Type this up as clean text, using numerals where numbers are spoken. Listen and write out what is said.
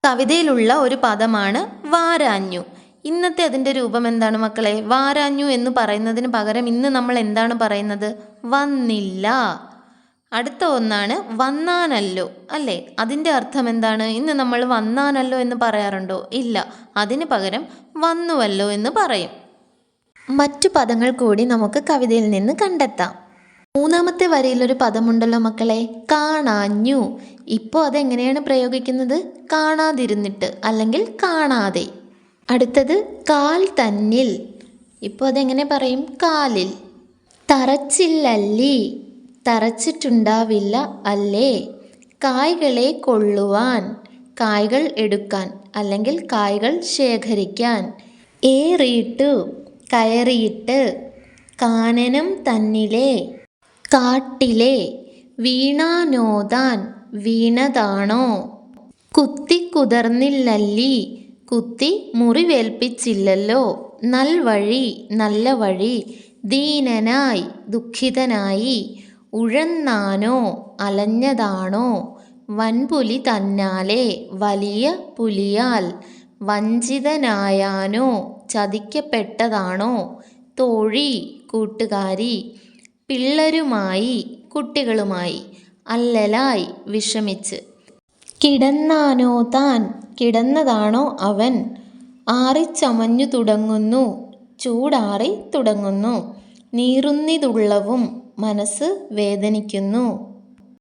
കവിതയിലുള്ള ഒരു പദമാണ് വാരാഞ്ഞു. ഇന്നത്തെ അതിൻ്റെ രൂപം എന്താണ് മക്കളെ? വാരാഞ്ഞു എന്ന് പറയുന്നതിന് പകരം ഇന്ന് നമ്മൾ എന്താണ് പറയുന്നത്? വന്നില്ല. അടുത്ത ഒന്നാണ് വന്നാനല്ലോ, അല്ലേ? അതിൻ്റെ അർത്ഥം എന്താണ്? ഇന്ന് നമ്മൾ വന്നാനല്ലോ എന്ന് പറയാറുണ്ടോ? ഇല്ല. അതിന് പകരം വന്നുവല്ലോ എന്ന് പറയും. മറ്റു പദങ്ങൾ കൂടി നമുക്ക് കവിതയിൽ നിന്ന് കണ്ടെത്താം. മൂന്നാമത്തെ വരിയിലൊരു പദമുണ്ടല്ലോ മക്കളെ, കാണാഞ്ഞു. ഇപ്പോൾ അതെങ്ങനെയാണ് പ്രയോഗിക്കുന്നത്? കാണാതിരുന്നിട്ട് അല്ലെങ്കിൽ കാണാതെ. അടുത്തത് കാൽ തന്നിൽ. ഇപ്പോൾ അതെങ്ങനെ പറയും? കാലിൽ. തറച്ചില്ലല്ലി. തറച്ചിട്ടുണ്ടാവില്ല അല്ലേ. കായ്കളെ കൊള്ളുവാൻ. കായ്കൾ എടുക്കാൻ അല്ലെങ്കിൽ കായ്കൾ ശേഖരിക്കാൻ. ഏറിയിട്ടു. കയറിയിട്ട്. കാനനം തന്നിലെ. കാട്ടിലെ. വീണാനോദാൻ. വീണതാണോ. കുത്തിക്കുതർന്നില്ലല്ലി. കുത്തി മുറിവേൽപ്പിച്ചില്ലല്ലോ. നൽവഴി. നല്ല വഴി. ദീനനായി. ദുഃഖിതനായി. ഉഴന്നാനോ. അലഞ്ഞതാണോ. വൻപുലി തന്നാലെ. വലിയ പുലിയാൽ. വഞ്ചിതനായാനോ. ചതിക്കപ്പെട്ടതാണോ. തോഴി. കൂട്ടുകാരി. പിള്ളരുമായി. കുട്ടികളുമായി. അല്ലലായി. വിഷമിച്ച്. കിടന്നാനോ താൻ. കിടന്നതാണോ അവൻ. ആറിച്ചമഞ്ഞു തുടങ്ങുന്നു. ചൂടാറി തുടങ്ങുന്നു. നീറുന്നിതുള്ളവും. മനസ്സ് വേദനിക്കുന്നു.